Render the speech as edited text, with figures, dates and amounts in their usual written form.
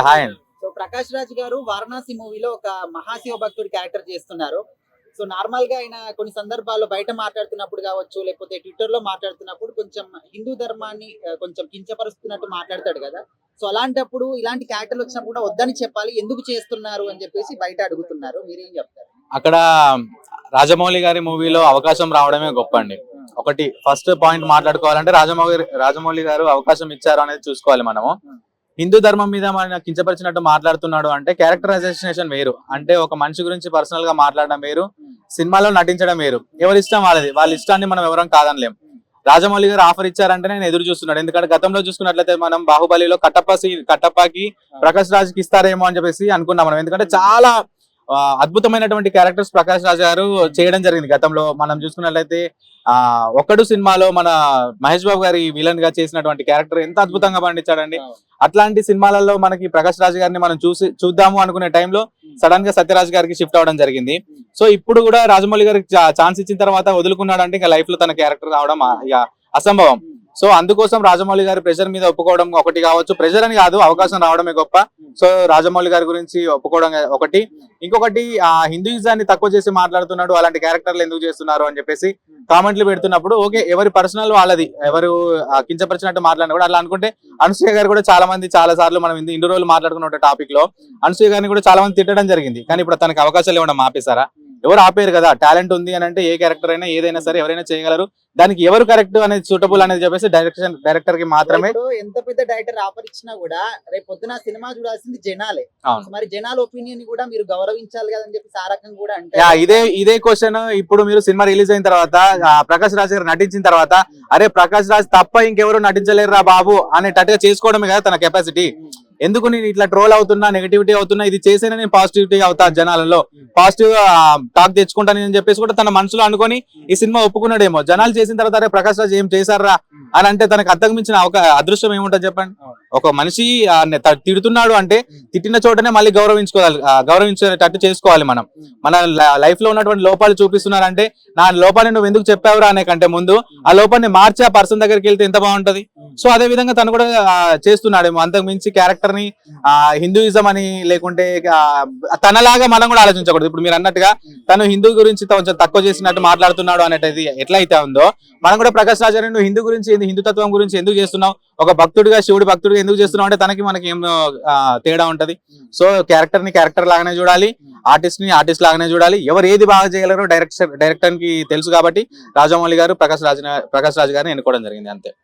Hi అండి. So Prakash Raj గారు వారణాసి మూవీలో ఒక మహాశివ భక్తుడి క్యారెక్టర్ చేస్తున్నారు. సో నార్మల్ గా ఆయన కొన్ని సందర్భాల్లో బయట మాట్లాడుతున్నప్పుడు కావచ్చు, లేకపోతే ట్విట్టర్ లో మాట్లాడుతున్నప్పుడు కొంచెం హిందూ ధర్మాన్ని కొంచెం కించపరుస్తున్నట్టు మాట్లాడతాడు కదా. సో అలాంటప్పుడు ఇలాంటి క్యారెక్టర్లు వచ్చినప్పుడు కూడా వద్దని చెప్పాలి, ఎందుకు చేస్తున్నారు అని చెప్పేసి బయట అడుగుతున్నారు. మీరేం చెప్తారు? అక్కడ రాజమౌళి గారి మూవీలో అవకాశం రావడమే గొప్ప అండి. ఒకటి ఫస్ట్ పాయింట్ మాట్లాడుకోవాలంటే రాజమౌళి గారు అవకాశం ఇచ్చారు అనేది చూసుకోవాలి మనము. హిందూ ధర్మం మీద మన కించపరిచినట్టు మాట్లాడుతున్నాడు అంటే క్యారెక్టరైజేషన్ వేరు. అంటే ఒక మనిషి గురించి పర్సనల్ గా మాట్లాడడం వేరు, సినిమాలో నటించడం వేరు. ఎవరి ఇష్టం వాళ్ళది, వాళ్ళ ఇష్టాన్ని మనం ఎవరం కాదనలేం. రాజమౌళి గారు ఆఫర్ ఇచ్చారంటే నేను ఎదురు చూస్తున్నాడు. ఎందుకంటే గతంలో చూసుకున్నట్లయితే మనం బాహుబలిలో కట్టప్పకి ప్రకాష్ రాజ్ కి ఇస్తారేమో అని చెప్పేసి అనుకున్నాం మనం. ఎందుకంటే చాలా అద్భుతమైనటువంటి క్యారెక్టర్స్ ప్రకాష్ రాజ్ గారు చేయడం జరిగింది గతంలో. మనం చూసుకున్నట్లయితే ఒక్కడు సినిమాలో మన మహేష్ బాబు గారి విలన్ గా చేసినటువంటి క్యారెక్టర్ ఎంత అద్భుతంగా పండించాడండి. అట్లాంటి సినిమాలలో మనకి ప్రకాష్ రాజ్ గారిని మనం చూద్దాము అనుకునే టైంలో సడన్ గా సత్యరాజ్ గారికి షిఫ్ట్ అవడం జరిగింది. సో ఇప్పుడు కూడా రాజమౌళి గారికి ఛాన్స్ ఇచ్చిన తర్వాత వదులుకున్నాడు అంటే ఇంకా లైఫ్ లో తన క్యారెక్టర్ రావడం ఇక అసంభవం. సో అందుకోసం రాజమౌళి గారి ప్రెషర్ మీద ఒప్పుకోవడం ఒకటి కావచ్చు. ప్రెషర్ అని కాదు, అవకాశం రావడమే గొప్ప. సో రాజమౌళి గారి గురించి ఒప్పుకోవడం ఒకటి. ఇంకొకటి హిందూయిజాన్ని తక్కువ చేసి మాట్లాడుతున్నాడు, అలాంటి క్యారెక్టర్లు ఎందుకు చేస్తున్నారు అని చెప్పేసి కామెంట్లు పెడుతున్నప్పుడు ఓకే, ఎవరి పర్సనల్ వాళ్ళది, ఎవరు కించపరిచినట్టు మాట్లాడినా కూడా అలా అనుకుంటే అనసూయ గారు కూడా చాలా సార్లు మనం ఇన్ని రోజులు మాట్లాడుకున్న టాపిక్ లో అనసూయ గారిని కూడా చాలా మంది తిట్టడం జరిగింది. కానీ ఇప్పుడు తనకి అవకాశాలు ఇవ్వడం ఆపేశారా? ఎవరు ఆపేరు కదా. టాలెంట్ ఉంది అని అంటే ఏ క్యారెక్టర్ అయినా ఏదైనా సరే ఎవరైనా చేయగలరు. దానికి ఎవరు కరెక్ట్ అనేది సూటబుల్ అనేది చెప్పేసి డైరెక్టర్ కి మాత్రమే. ఎంత పెద్ద డైరెక్టర్ ఆఫర్ ఇచ్చినా కూడా రేపు పొద్దున సినిమా చూడాల్సింది జనాలే. మరి జనాల ఒపీనియన్ కూడా మీరు గౌరవించాలి కదా అని చెప్పి ఆ రకం కూడా అంటే ఇదే క్వశ్చన్ ఇప్పుడు మీరు సినిమా రిలీజ్ అయిన తర్వాత ప్రకాష్ రాజ్ గారు నటించిన తర్వాత అరే ప్రకాష్ రాజ్ తప్ప ఇంకెవరు నటించలేరు రా బాబు అనేటట్టుగా చేసుకోవడమే కదా తన కెపాసిటీ. ఎందుకు నేను ఇట్లా ట్రోల్ అవుతున్నా, నెగటివిటీ అవుతున్నా, ఇది చేసేనే నేను పాజిటివిటీ అవుతా, జనాలలో పాజిటివ్ టాక్ తెచ్చుకుంటానని చెప్పేసి కూడా తన మనసులో అనుకొని ఈ సినిమా ఒప్పుకున్నాడేమో. జనాలు చేసిన తర్వాత అరే ప్రకాష్ రాజ్ ఏం చేశారా అని అంటే తనకు అంతకు మించిన అదృష్టం ఏముంటుంది చెప్పండి. ఒక మనిషి తిడుతున్నాడు అంటే తిట్టిన చోటనే మళ్ళీ గౌరవించేటట్టు చేసుకోవాలి. మన లైఫ్ లో ఉన్నటువంటి లోపాలు చూపిస్తున్నారంటే నా లోపాన్ని నువ్వు ఎందుకు చెప్పావురా అనే కంటే ముందు ఆ లోపాన్ని మార్చి ఆ పర్సన్ దగ్గరికి వెళ్తే ఎంత బాగుంటది. సో అదే విధంగా తను కూడా చేస్తున్నాడేమో. అంతకు మించి క్యారెక్టర్ ని హిందూయిజం అని లేకుంటే తనలాగా మనం కూడా ఆలోచించకూడదు. ఇప్పుడు మీరు అన్నట్టుగా తను హిందూ గురించి కొంచెం తక్కువ చేసినట్టు మాట్లాడుతున్నాడు అనేది ఎట్లయితే ఉందో మనం కూడా ప్రకాష్ రాజ్ నువ్వు హిందూ గురించి, హిందుతత్వం గురించి ఎందుకు చేస్తున్నావు, ఒక భక్తుడిగా శివుడి భక్తుడిగా ఎందుకు చేస్తున్నావు అంటే తనకి మనకి ఏం తేడా ఉంటది. సో క్యారెక్టర్ ని క్యారెక్టర్ లాగానే చూడాలి, ఆర్టిస్ట్ ని ఆర్టిస్ట్ లాగానే చూడాలి. ఎవరు ఏది బాగా చేయగలరో డైరెక్టర్ కి తెలుసు కాబట్టి రాజమౌళి గారు ప్రకాష్ రాజ్ గారిని ఎన్నుకోవడం జరిగింది అంతే.